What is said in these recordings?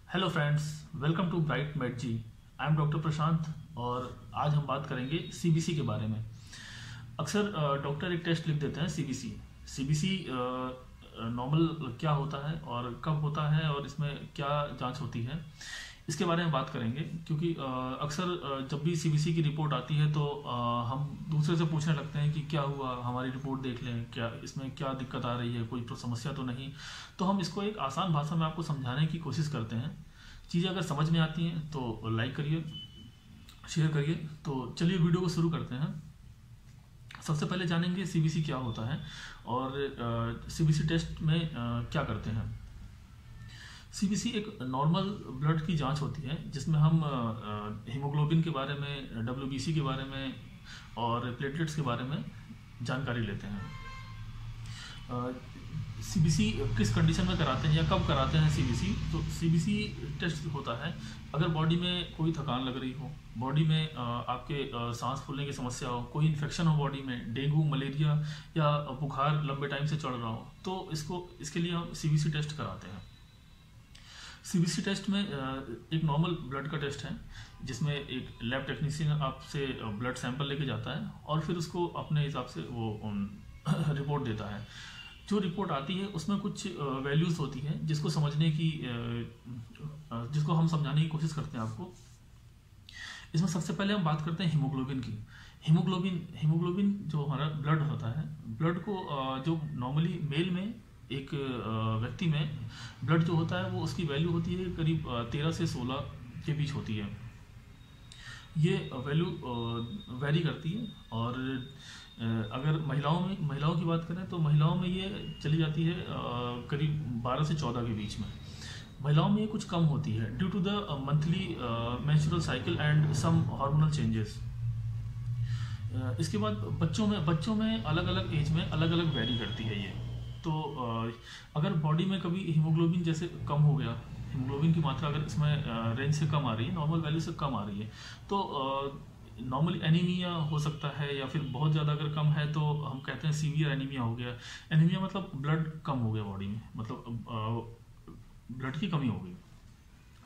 Hello friends, welcome to bright med जी। I am doctor Prashant और आज हम बात करेंगे सीबीसी के बारे में। अक्सर डॉक्टर एक टेस्ट लिख देते हैं सीबीसी। सीबीसी नॉर्मल क्या होता है और कब होता है और इसमें क्या जांच होती है, इसके बारे में बात करेंगे। क्योंकि अक्सर जब भी सीबीसी की रिपोर्ट आती है तो हम दूसरे से पूछने लगते हैं कि क्या हुआ, हमारी रिपोर्ट देख लें, क्या इसमें क्या दिक्कत आ रही है, कोई समस्या तो नहीं। तो हम इसको एक आसान भाषा में आपको समझाने की कोशिश करते हैं। चीज़ें अगर समझ में आती हैं तो लाइक करिए, शेयर करिए। तो चलिए वीडियो को शुरू करते हैं। सबसे पहले जानेंगे सीबीसी क्या होता है और सीबीसी टेस्ट में क्या करते हैं। सीबीसी एक नॉर्मल ब्लड की जांच होती है जिसमें हम हीमोग्लोबिन के बारे में, डब्ल्यूबीसी के बारे में और प्लेटलेट्स के बारे में जानकारी लेते हैं। सीबीसी किस कंडीशन में कराते हैं या कब कराते हैं सीबीसी? तो सीबीसी टेस्ट होता है अगर बॉडी में कोई थकान लग रही हो, बॉडी में आपके सांस फूलने की समस्या हो, कोई इन्फेक्शन हो बॉडी में, डेंगू, मलेरिया या बुखार लंबे टाइम से चढ़ रहा हो, तो इसके लिए हम सीबीसी टेस्ट कराते हैं। सीबीसी टेस्ट में एक नॉर्मल ब्लड का टेस्ट है जिसमें एक लैब टेक्नीशियन आपसे ब्लड सैंपल लेके जाता है और फिर उसको अपने हिसाब से वो रिपोर्ट देता है। जो रिपोर्ट आती है उसमें कुछ वैल्यूज़ होती हैं जिसको समझने की जिसको हम समझाने की कोशिश करते हैं आपको। इसमें सबसे पहले हम बात करते हैं हीमोग्लोबिन की। हीमोग्लोबिन जो हमारा ब्लड होता है, ब्लड को जो नॉर्मली मेल में एक व्यक्ति में ब्लड जो होता है वो उसकी वैल्यू होती है करीब 13 से 16 के बीच होती है। ये वैल्यू वैरी करती है और अगर महिलाओं की बात करें तो महिलाओं में ये चली जाती है करीब 12 से 14 के बीच में। महिलाओं में ये कुछ कम होती है due to the monthly menstrual cycle and some hormonal changes. इसके बाद बच्चों में अलग अलग एज में अलग अलग वैरी करती है ये। तो अगर बॉडी में कभी हीमोग्लोबिन जैसे कम हो गया, हीमोग्लोबिन की मात्रा अगर इसमें रेंज से कम आ रही है, नॉर्मल वैल्यू से कम आ रही है, तो नॉर्मली एनीमिया हो सकता है या फिर बहुत ज़्यादा अगर कम है तो हम कहते हैं सीवियर एनीमिया हो गया। एनीमिया मतलब ब्लड कम हो गया बॉडी में, मतलब ब्लड की कमी हो गई,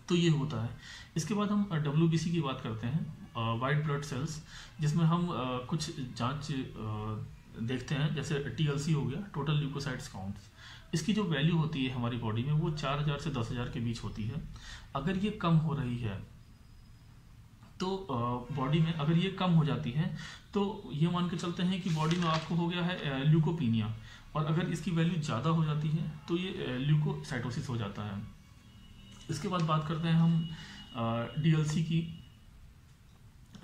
तो ये होता है। इसके बाद हम डब्ल्यूबीसी की बात करते हैं, वाइट ब्लड सेल्स, जिसमें हम कुछ जांच देखते हैं जैसे टीएलसी हो गया, टोटल ल्यूकोसाइट्स काउंट्स। इसकी जो वैल्यू होती है हमारी बॉडी में वो 4000 से 10,000 के बीच होती है। अगर ये कम हो रही है तो बॉडी में अगर ये कम हो जाती है तो ये मान के चलते हैं कि बॉडी में आपको हो गया है ल्यूकोपीनिया, और अगर इसकी वैल्यू ज़्यादा हो जाती है तो ये ल्यूकोसाइटोसिस हो जाता है। इसके बाद बात करते हैं हम डीएलसी की।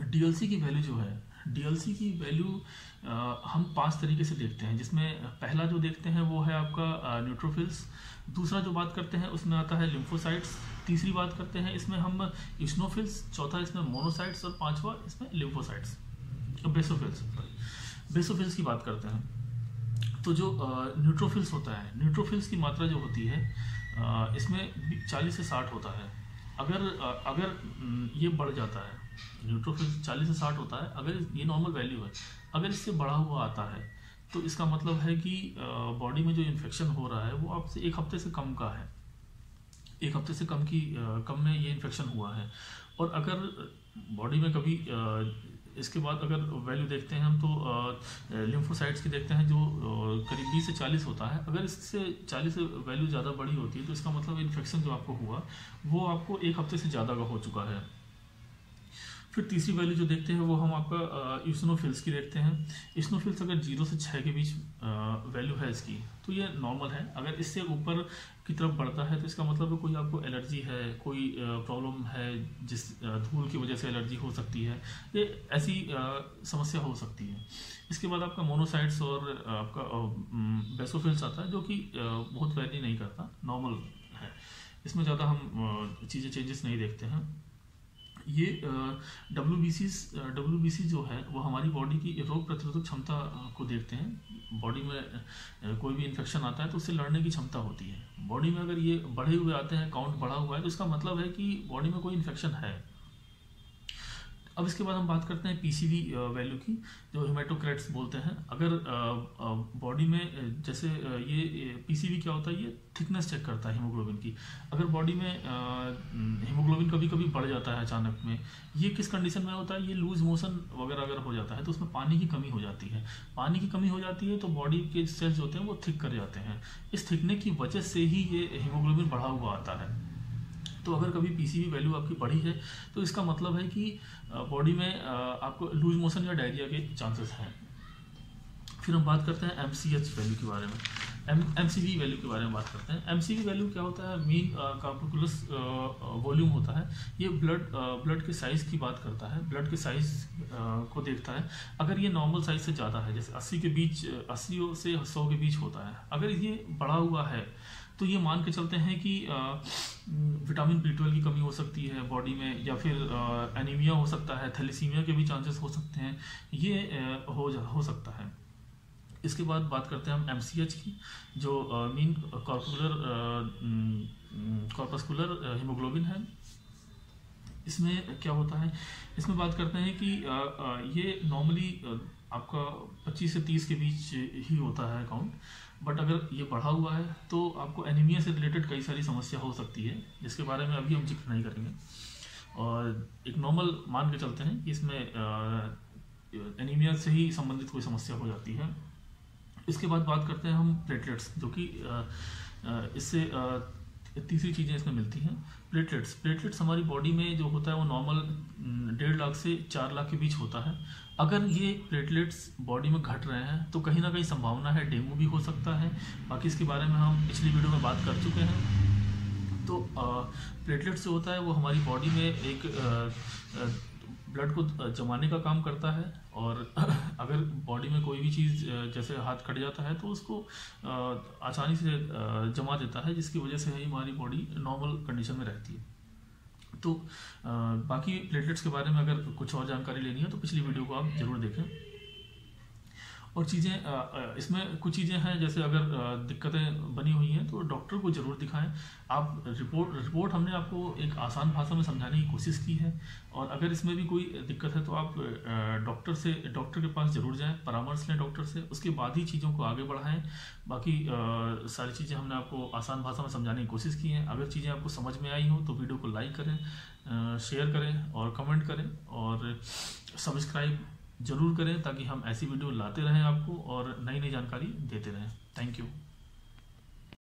डीएलसी की वैल्यू जो है, डीएलसी की वैल्यू हम 5 तरीके से देखते हैं, जिसमें पहला जो देखते हैं वो है आपका न्यूट्रोफिल्स। दूसरा जो बात करते हैं उसमें आता है लिम्फोसाइट्स। तीसरी बात करते हैं इसमें हम इस्नोफिल्स। चौथा इसमें मोनोसाइट्स और पांचवा इसमें लिम्फोसाइट्स, बेसोफिल्स की बात करते हैं। तो जो न्यूट्रोफिल्स होता है, न्यूट्रोफिल्स की मात्रा जो होती है इसमें 40 से 60 होता है। अगर ये बढ़ जाता है, न्यूट्रोफिल्स 40 से 60 होता है, अगर ये नॉर्मल वैल्यू है, अगर इससे बढ़ा हुआ आता है तो इसका मतलब है कि बॉडी में जो इन्फेक्शन हो रहा है वो आपसे 1 हफ्ते से कम का है, 1 हफ्ते से कम में ये इन्फेक्शन हुआ है। और अगर बॉडी में कभी इसके बाद अगर वैल्यू देखते हैं हम तो लिम्फोसाइट्स की देखते हैं जो करीब 20 से 40 होता है। अगर इससे 40 से वैल्यू ज़्यादा बड़ी होती है तो इसका मतलब इन्फेक्शन जो आपको हुआ वो आपको 1 हफ्ते से ज़्यादा का हो चुका है। फिर तीसरी वैल्यू जो देखते हैं वो हम आपका इस्नोफिल्स की देखते हैं। इस्नोफिल्स अगर 0 से 6 के बीच वैल्यू है इसकी तो ये नॉर्मल है। अगर इससे ऊपर की तरफ बढ़ता है तो इसका मतलब है कोई आपको एलर्जी है, कोई प्रॉब्लम है, जिस धूल की वजह से एलर्जी हो सकती है, ये ऐसी समस्या हो सकती है। इसके बाद आपका मोनोसाइट्स और आपका बेसोफिल्स आता है जो कि बहुत वैरी नहीं करता, नॉर्मल है। इसमें ज़्यादा हम चीज़ें चेंजेस नहीं देखते हैं। ये डब्ल्यूबीसी जो है वो हमारी बॉडी की रोग प्रतिरोधक क्षमता को देखते हैं। बॉडी में कोई भी इन्फेक्शन आता है तो उससे लड़ने की क्षमता होती है। बॉडी में अगर ये बढ़े हुए आते हैं, काउंट बढ़ा हुआ है, तो इसका मतलब है कि बॉडी में कोई इन्फेक्शन है। अब इसके बाद हम बात करते हैं पीसीवी वैल्यू की, जो हेमाटोक्राइट्स बोलते हैं। अगर बॉडी में जैसे ये पीसीवी क्या होता है, ये थिकनेस चेक करता है हीमोग्लोबिन की। अगर बॉडी में हीमोग्लोबिन कभी कभी बढ़ जाता है अचानक में, ये किस कंडीशन में होता है, ये लूज मोशन वगैरह अगर हो जाता है तो उसमें पानी की कमी हो जाती है। पानी की कमी हो जाती है तो बॉडी के सेल्स होते हैं वो थिक कर जाते हैं। इस थिकने की वजह से ही ये हीमोग्लोबिन बढ़ा हुआ आता है। तो अगर कभी पीसीवी वैल्यू आपकी बढ़ी है तो इसका मतलब है कि बॉडी में आपको लूज मोशन या डायरिया के चांसेस हैं। फिर हम बात करते हैं एमसीएच वैल्यू के बारे में, एमसीवी वैल्यू के बारे में बात करते हैं। एमसीवी वैल्यू क्या होता है, मीन कॉर्पुलस वॉल्यूम होता है। ये ब्लड के साइज़ की बात करता है, ब्लड के साइज़ को देखता है। अगर ये नॉर्मल साइज से ज़्यादा है, जैसे 80 के बीच, 80 से 100 के बीच होता है, अगर ये बढ़ा हुआ है तो ये मान के चलते हैं कि विटामिन B12 की कमी हो सकती है बॉडी में, या फिर एनीमिया हो सकता है, थैलेसीमिया के भी चांसेस हो सकते हैं, ये हो सकता है। इसके बाद बात करते हैं हम एमसीएच की, जो मीन कॉर्पस्कुलर हीमोग्लोबिन है। इसमें क्या होता है, इसमें बात करते हैं कि ये नॉर्मली आपका 25 से 30 के बीच ही होता है काउंट, बट अगर ये बढ़ा हुआ है तो आपको एनीमिया से रिलेटेड कई सारी समस्या हो सकती है, जिसके बारे में अभी हम जिक्र नहीं करेंगे। और एक नॉर्मल मान के चलते हैं कि इसमें एनीमिया से ही संबंधित कोई समस्या हो जाती है। इसके बाद बात करते हैं हम प्लेटलेट्स, जो कि इससे तीसरी चीज़ें इसमें मिलती हैं। प्लेटलेट्स हमारी बॉडी में जो होता है वो नॉर्मल 1.5 लाख से 4 लाख के बीच होता है। अगर ये प्लेटलेट्स बॉडी में घट रहे हैं तो कहीं ना कहीं संभावना है डेंगू भी हो सकता है। बाकी इसके बारे में हम पिछली वीडियो में बात कर चुके हैं। तो प्लेटलेट्स जो होता है वो हमारी बॉडी में एक ब्लड को जमाने का काम करता है, और अगर बॉडी में कोई भी चीज़ जैसे हाथ कट जाता है तो उसको आसानी से जमा देता है, जिसकी वजह से ही हमारी बॉडी नॉर्मल कंडीशन में रहती है। तो बाकी प्लेटलेट्स के बारे में अगर कुछ और जानकारी लेनी है तो पिछली वीडियो को आप ज़रूर देखें। और चीज़ें इसमें कुछ चीज़ें हैं, जैसे अगर दिक्कतें बनी हुई हैं तो डॉक्टर को ज़रूर दिखाएं। आप रिपोर्ट हमने आपको एक आसान भाषा में समझाने की कोशिश की है, और अगर इसमें भी कोई दिक्कत है तो आप डॉक्टर के पास ज़रूर जाएं, परामर्श लें डॉक्टर से, उसके बाद ही चीज़ों को आगे बढ़ाएं। बाकी सारी चीज़ें हमने आपको आसान भाषा में समझाने की कोशिश की हैं। अगर चीज़ें आपको समझ में आई हो तो वीडियो को लाइक करें, शेयर करें और कमेंट करें, और सब्सक्राइब जरूर करें, ताकि हम ऐसी वीडियो लाते रहें आपको और नई नई जानकारी देते रहें। Thank you.